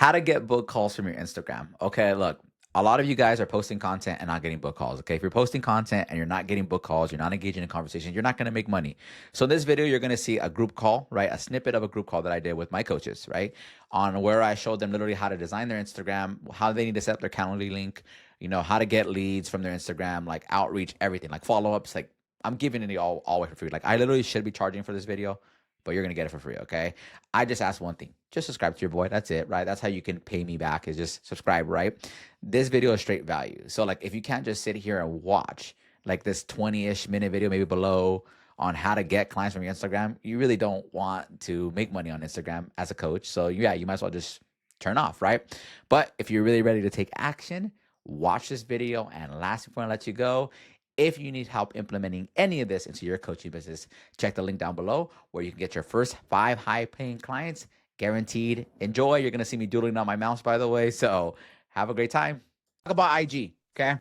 How to get book calls from your Instagram. Okay, look, a lot of you guys are posting content and not getting book calls. Okay, if you're posting content and you're not getting book calls, you're not engaging in conversations, you're not going to make money. So in this video, you're going to see a group call, right? A snippet of a group call that I did with my coaches, right? On where I showed them literally how to design their Instagram, how they need to set up their Calendly link, how to get leads from their Instagram, like outreach, everything, like follow-ups. Like I'm giving it all way for free. Like I literally should be charging for this video, but you're gonna get it for free, okay? I just ask one thing. Just subscribe to your boy. That's it, right? That's how you can pay me back, is just subscribe, right? This video is straight value. So like if you can't just sit here and watch like this 20-ish minute video, maybe below, on how to get clients from your Instagram, you really don't want to make money on Instagram as a coach. So yeah, you might as well just turn off, right? But if you're really ready to take action, watch this video. And last before I let you go, if you need help implementing any of this into your coaching business, check the link down below where you can get your first 5 high-paying clients guaranteed. Enjoy. You're going to see me doodling on my mouse, by the way. So have a great time. Talk about IG, okay?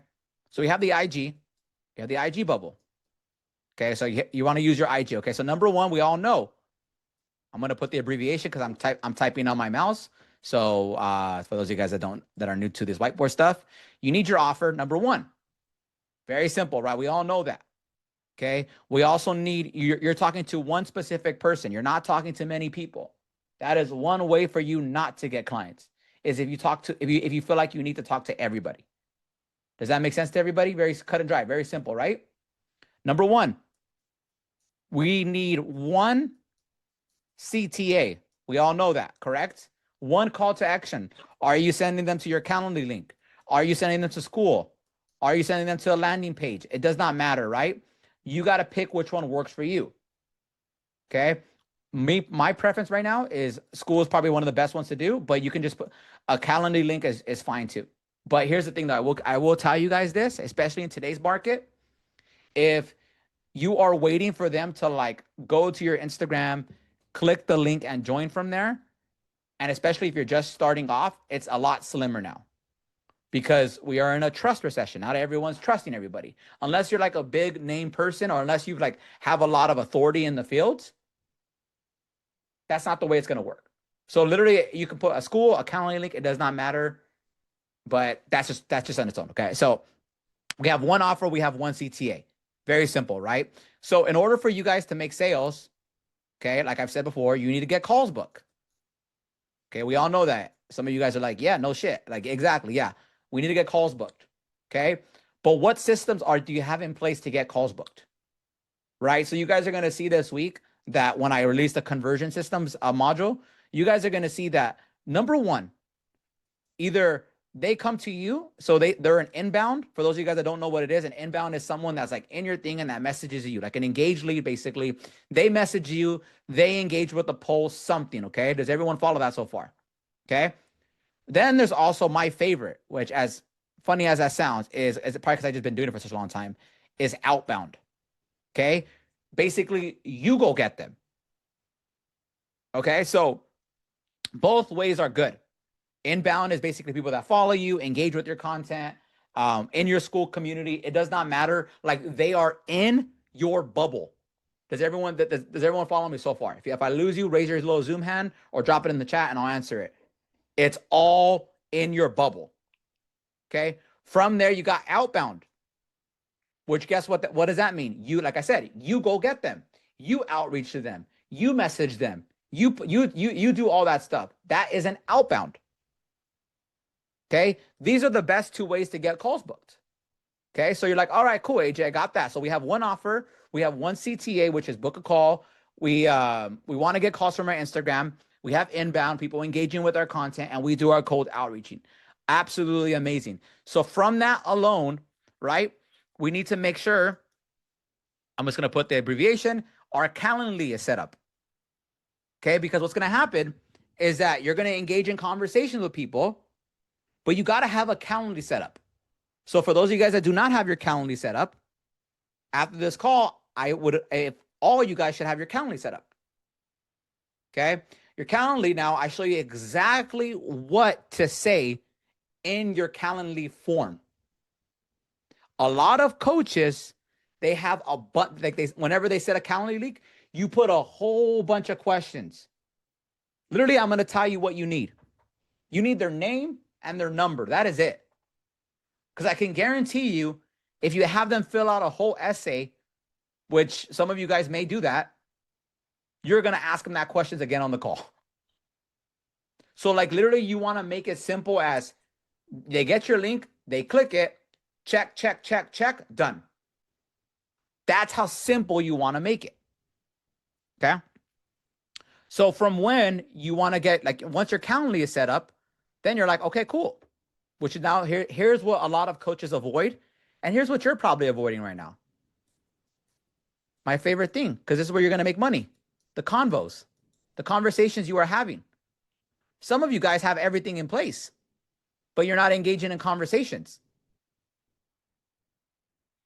So we have the IG. You have the IG bubble. Okay, so you want to use your IG. Okay, so number one, we all know. I'm going to put the abbreviation because I'm typing on my mouse. So for those of you guys that are new to this whiteboard stuff, you need your offer, number one. Very simple, right? We all know that. Okay. We also need, you're talking to one specific person. You're not talking to many people. That is one way for you not to get clients, is if you feel like you need to talk to everybody. Does that make sense to everybody? Very cut and dry, very simple, right? Number one, we need one CTA. We all know that, correct? One call to action. Are you sending them to your Calendly link? Are you sending them to school? Are you sending them to a landing page? It does not matter, right? You got to pick which one works for you. Okay. My preference right now is school is probably one of the best ones to do, but you can just put a Calendly link is fine too. But here's the thing though, I will tell you guys this, especially in today's market. If you are waiting for them to like go to your Instagram, click the link and join from there, and especially if you're just starting off, it's a lot slimmer now, because we are in a trust recession. Not everyone's trusting everybody. Unless you're like a big name person, or unless you like have a lot of authority in the field, that's not the way it's going to work. So literally you can put a school, a Calendly link, it does not matter, but that's just on its own. Okay. So we have one offer, we have one CTA. Very simple, right? So in order for you guys to make sales, okay, like I've said before, you need to get calls booked. Okay. We all know that. Some of you guys are like, yeah, no shit. Like, exactly. Yeah. We need to get calls booked. Okay. But what systems do you have in place to get calls booked? Right. So you guys are going to see this week that when I release the conversion systems module, you guys are going to see that number one, either they come to you. So they're an inbound. For those of you guys that don't know what it is, an inbound is someone that's like in your thing and that messages you, like an engaged lead, basically. They message you, they engage with the post, something. Okay. Does everyone follow that so far? Okay. Then there's also my favorite, which, as funny as that sounds, is probably because I've just been doing it for such a long time, is outbound. Okay. Basically, you go get them. Okay. So both ways are good. Inbound is basically people that follow you, engage with your content, in your school community. It does not matter. Like, they are in your bubble. Does everyone follow me so far? If I lose you, raise your little Zoom hand or drop it in the chat and I'll answer it. It's all in your bubble. Okay. From there, you got outbound, which, guess what? What does that mean? You, like I said, you go get them, you outreach to them, you message them, you do all that stuff. That is an outbound. Okay. These are the best two ways to get calls booked. Okay. So you're like, all right, cool, AJ, I got that. So we have one offer. We have one CTA, which is book a call. We want to get calls from our Instagram. We have inbound, people engaging with our content, and we do our cold outreaching. Absolutely amazing. So from that alone, right, we need to make sure, I'm just going to put the abbreviation, our Calendly is set up. Okay. Because what's going to happen is that you're going to engage in conversations with people, but you got to have a Calendly set up. So for those of you guys that do not have your Calendly set up, after this call, if all you guys should have your Calendly set up. Okay. Your Calendly, now I show you exactly what to say in your Calendly form. A lot of coaches, they have a button, like whenever they set a Calendly link, you put a whole bunch of questions. Literally, I'm going to tell you what you need. You need their name and their number. That is it. Because I can guarantee you, if you have them fill out a whole essay, which some of you guys may do that, you're going to ask them that questions again on the call. So like literally you want to make it simple as they get your link, they click it, check, check, check, check, done. That's how simple you want to make it. Okay. So from when you want to get, like, once your Calendly is set up, then you're like, okay, cool. Which is now here's what a lot of coaches avoid. And here's what you're probably avoiding right now. My favorite thing, because this is where you're going to make money. The convos, the conversations you are having. Some of you guys have everything in place, but you're not engaging in conversations.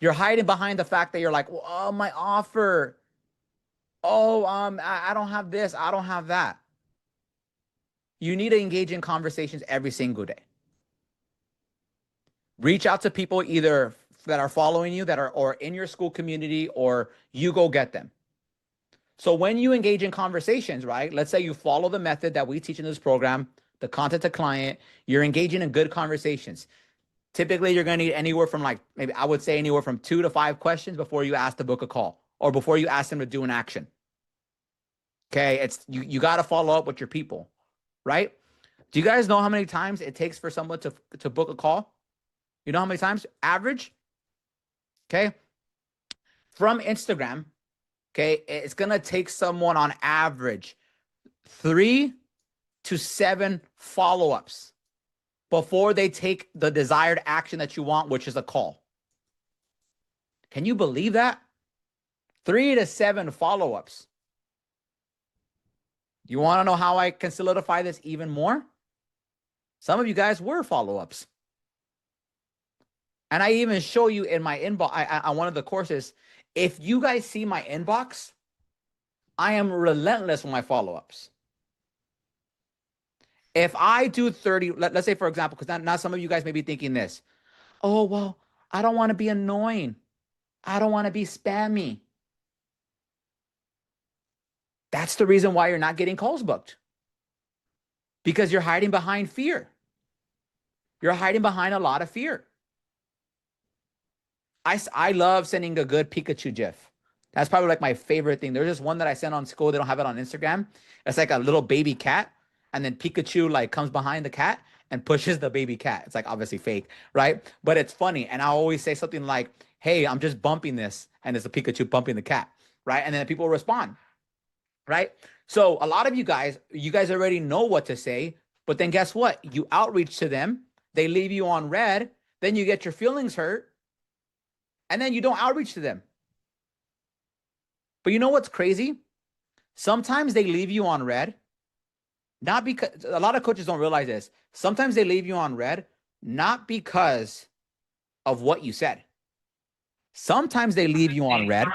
You're hiding behind the fact that you're like, well, oh, my offer. Oh, I don't have this. I don't have that. You need to engage in conversations every single day. Reach out to people either that are following you, that are or in your school community, or you go get them. So when you engage in conversations, right? Let's say you follow the method that we teach in this program, the content to client, you're engaging in good conversations. Typically, you're going to need anywhere from, like, maybe I would say anywhere from 2 to 5 questions before you ask to book a call or before you ask them to do an action. Okay, it's you got to follow up with your people, right? Do you guys know how many times it takes for someone to book a call? You know how many times? Average? Okay. From Instagram, okay, it's going to take someone on average 3 to 7 follow-ups before they take the desired action that you want, which is a call. Can you believe that? 3 to 7 follow-ups. You want to know how I can solidify this even more? Some of you guys were follow-ups. And I even show you in my inbox, on one of the courses, if you guys see my inbox, I am relentless with my follow-ups. If I do 30, let's say, for example, because now some of you guys may be thinking this, oh, well, I don't want to be annoying. I don't want to be spammy. That's the reason why you're not getting calls booked. Because you're hiding behind fear. You're hiding behind a lot of fear. I love sending a good Pikachu GIF. That's probably like my favorite thing. There's just one that I sent on school. They don't have it on Instagram. It's like a little baby cat. And then Pikachu like comes behind the cat and pushes the baby cat. It's like obviously fake, right? But it's funny. And I always say something like, hey, I'm just bumping this. And it's a Pikachu bumping the cat, right? And then people respond, right? So a lot of you guys already know what to say. But then guess what? You outreach to them. They leave you on red. Then you get your feelings hurt. And then you don't outreach to them. But you know what's crazy? Sometimes they leave you on red. Not because, a lot of coaches don't realize this. Sometimes they leave you on red, not because of what you said. Sometimes they leave you on red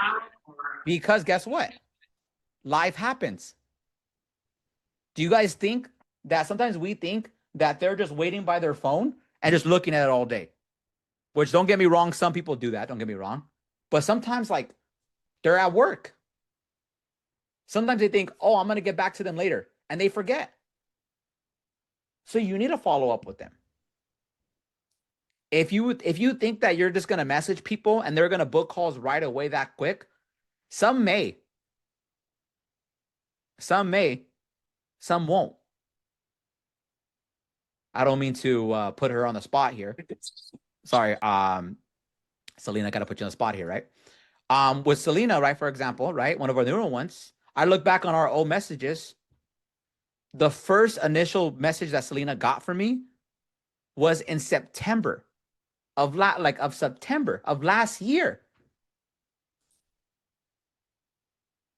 because guess what? Life happens. Do you guys think that sometimes we think that they're just waiting by their phone and just looking at it all day? Which, don't get me wrong, some people do that, don't get me wrong. But sometimes, like, they're at work. Sometimes they think, oh, I'm going to get back to them later. And they forget. So you need to follow up with them. If you think that you're just going to message people and they're going to book calls right away that quick, some may. Some may. Some won't. I don't mean to put her on the spot here. Sorry, Selena, got to put you on the spot here, right? With Selena, right, for example, right, one of our newer ones, I look back on our old messages. The first initial message that Selena got from me was in September of September of last year.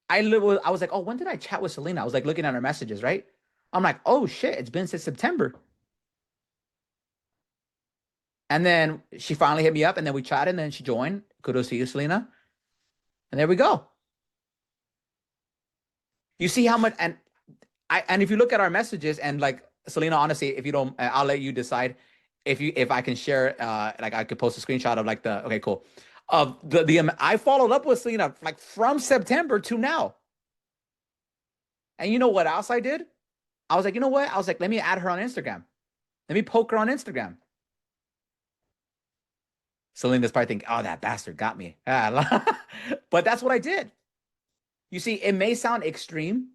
I was like, oh, when did I chat with Selena? I was like looking at her messages, right? I'm like, oh shit, it's been since September. And then she finally hit me up, and then we chatted, and then she joined. Kudos to you, Selena. And there we go. You see how much, and if you look at our messages, and like Selena, honestly, if you don't, I'll let you decide if I can share, like I could post a screenshot of like okay, cool. Of I followed up with Selena like from September to now. And you know what else I did? I was like, you know what? I was like, let me add her on Instagram. Let me poke her on Instagram. Selena's probably thinking, oh, that bastard got me. But that's what I did. You see, it may sound extreme,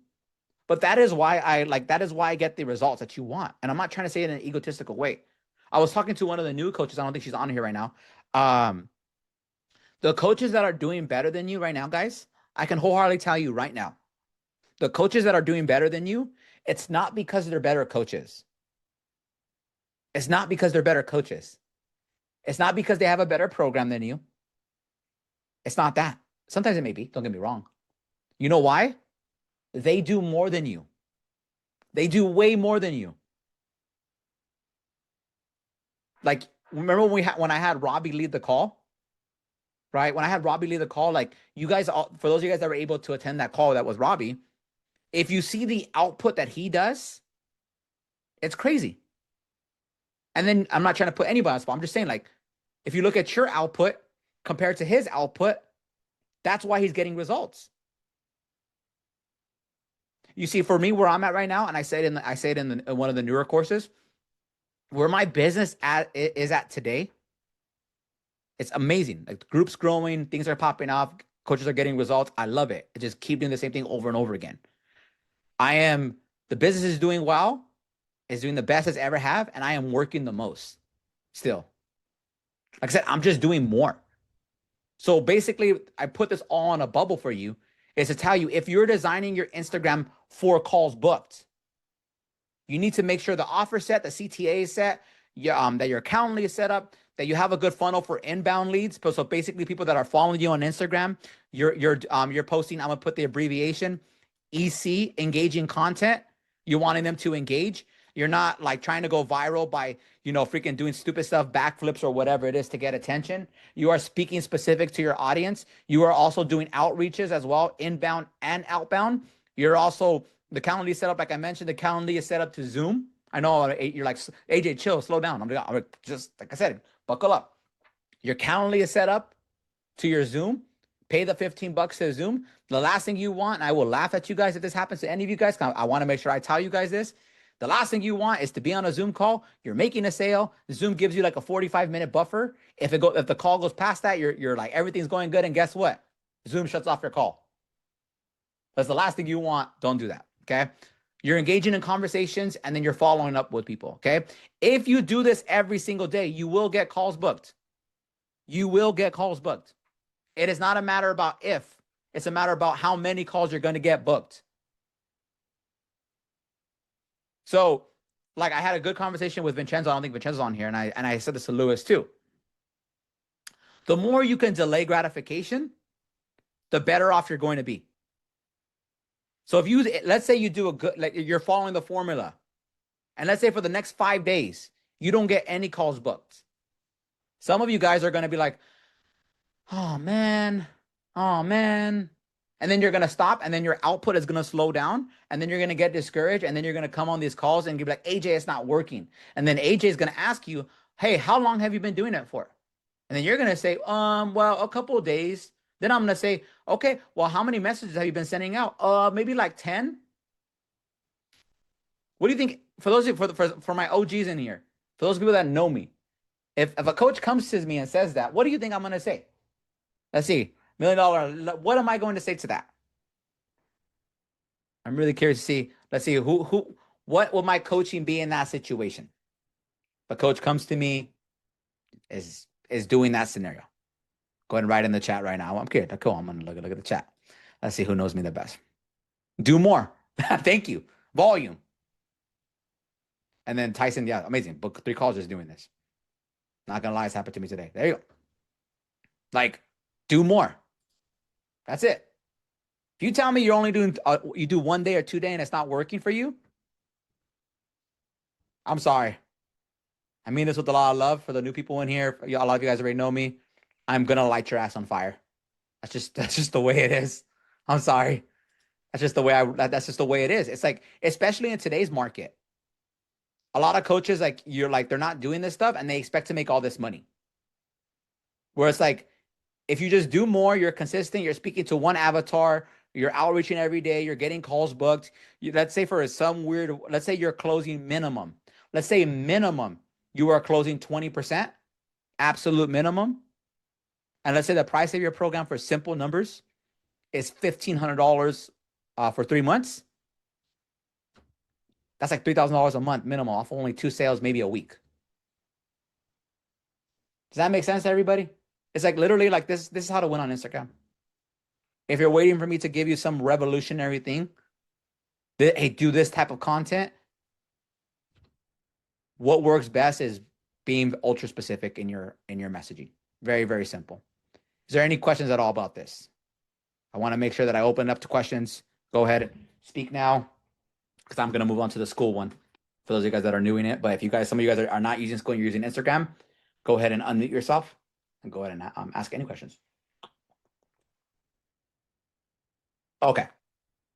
but that is why I get the results that you want. And I'm not trying to say it in an egotistical way. I was talking to one of the new coaches. I don't think she's on here right now. The coaches that are doing better than you right now, guys, I can wholeheartedly tell you right now, the coaches that are doing better than you, it's not because they're better coaches. It's not because they're better coaches. It's not because they have a better program than you. It's not that. Sometimes it may be. Don't get me wrong. You know why? They do more than you. They do way more than you. Like, remember when I had Robbie lead the call? Right? When I had Robbie lead the call, like, you guys, for those of you guys that were able to attend that call that was Robbie, if you see the output that he does, it's crazy. And then I'm not trying to put anybody on the spot. I'm just saying, like, if you look at your output compared to his output, that's why he's getting results. You see, for me, where I'm at right now, and I say it in one of the newer courses, where my business is at today, it's amazing. Like, the group's growing, things are popping off, coaches are getting results. I love it. I just keep doing the same thing over and over again. The business is doing well, is doing the best it's ever have, and I am working the most still. Like I said, I'm just doing more. So basically, I put this all on a bubble for you, is to tell you, if you're designing your Instagram for calls booked, you need to make sure the offer set, the CTA is set, that your Calendly is set up, that you have a good funnel for inbound leads. So basically, people that are following you on Instagram, you're posting, I'm gonna put the abbreviation, EC, engaging content. You're wanting them to engage. You're not like trying to go viral by, freaking doing stupid stuff, backflips or whatever it is to get attention. You are speaking specific to your audience. You are also doing outreaches as well, inbound and outbound. You're also, the Calendly is set up, like I mentioned, the Calendly is set up to Zoom. I know you're like, AJ, chill, slow down. I'm just, like I said, buckle up. Your Calendly is set up to your Zoom. Pay the $15 to Zoom. The last thing you want, and I will laugh at you guys if this happens to any of you guys, I want to make sure I tell you guys this. The last thing you want is to be on a Zoom call. You're making a sale. Zoom gives you like a 45-minute buffer. If the call goes past that, you're like, everything's going good, and guess what? Zoom shuts off your call. That's the last thing you want. Don't do that. Okay. You're engaging in conversations, and then you're following up with people. Okay. If you do this every single day, you will get calls booked. You will get calls booked. It is not a matter about if, it's a matter about how many calls you're going to get booked. So, like, I had a good conversation with Vincenzo. I don't think Vincenzo's on here. And I said this to Lewis too. The more you can delay gratification, the better off you're going to be. So let's say you do you're following the formula, and let's say for the next 5 days, you don't get any calls booked. Some of you guys are going to be like, oh man. And then you're going to stop, and then your output is going to slow down, and then you're going to get discouraged, and then you're going to come on these calls and be like, AJ, it's not working. And then AJ is going to ask you, hey, how long have you been doing it for? And then you're going to say, well, a couple of days. Then I'm going to say, okay, well, how many messages have you been sending out? Maybe like 10. What do you think? For those for my OGs in here, for those people that know me, if a coach comes to me and says that, what do you think I'm going to say? Let's see. $1 million. What am I going to say to that? I'm really curious to see. Let's see what will my coaching be in that situation? If a coach comes to me, is doing that scenario. Go ahead and write in the chat right now. I'm curious. Cool. I'm gonna look at the chat. Let's see who knows me the best. Do more. Thank you. Volume. And then Tyson, yeah, amazing. Book 3 calls just doing this. Not gonna lie, it's happened to me today. There you go. Like, do more. That's it. If you tell me you're only doing, you do 1 day or 2 days and it's not working for you, I'm sorry. I mean this with a lot of love for the new people in here. A lot of you guys already know me. I'm gonna light your ass on fire. That's just the way it is. I'm sorry. That's just the way it is. It's like, especially in today's market, a lot of coaches, like, they're not doing this stuff and they expect to make all this money. Where it's like, if you just do more, you're consistent, you're speaking to one avatar, you're outreaching every day, you're getting calls booked. Let's say let's say you're closing minimum let's say minimum, you are closing 20%, absolute minimum. And let's say the price of your program for simple numbers is $1,500 for 3 months. That's like $3,000 a month minimum off only 2 sales, maybe a week. Does that make sense to everybody? It's like literally like this is how to win on Instagram. If you're waiting for me to give you some revolutionary thing, that, hey, do this type of content, what works best is being ultra specific in your messaging. Very, very simple. Is there any questions at all about this? I want to make sure that I open up to questions. Go ahead, speak now, because I'm going to move on to the school one for those of you guys that are new in it. But if you guys, some of you guys are not using school and you're using Instagram, go ahead and unmute yourself and go ahead and ask any questions. Okay.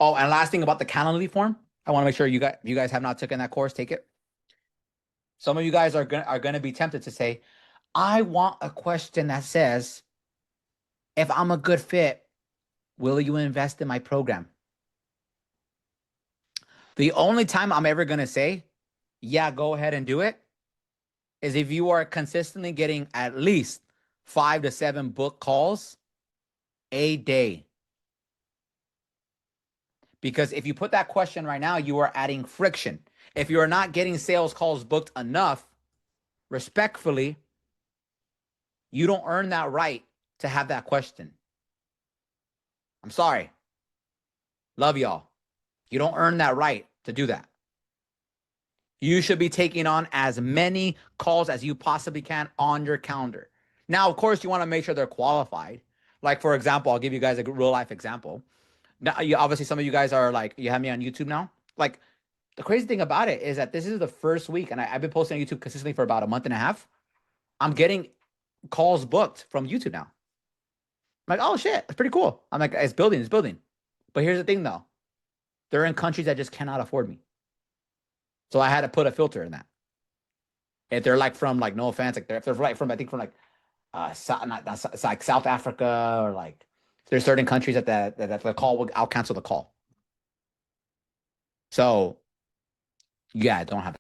Oh, and last thing about the Calendly form, I want to make sure you guys have not taken that course, take it. Some of you guys are gonna be tempted to say, I want a question that says, if I'm a good fit, will you invest in my program? The only time I'm ever gonna say, yeah, go ahead and do it, is if you are consistently getting at least 5 to 7 book calls a day. Because if you put that question right now, you are adding friction. If you are not getting sales calls booked enough, respectfully, you don't earn that right to have that question. I'm sorry. Love y'all. You don't earn that right to do that. You should be taking on as many calls as you possibly can on your calendar. Now, of course, you want to make sure they're qualified. Like, for example, I'll give you guys a real life example. Now, obviously, some of you guys are like, you have me on YouTube now. Like, the crazy thing about it is that this is the first week, and I've been posting on YouTube consistently for about a month and a half. I'm getting calls booked from YouTube now. I'm like, oh shit, it's pretty cool. I'm like, it's building. But here's the thing though. They're in countries that just cannot afford me. So I had to put a filter in that. If they're like from like, no offense, like if they're like from, I think from like, it's like South Africa or like, there's certain countries that the call, I'll cancel the call. So yeah, I don't have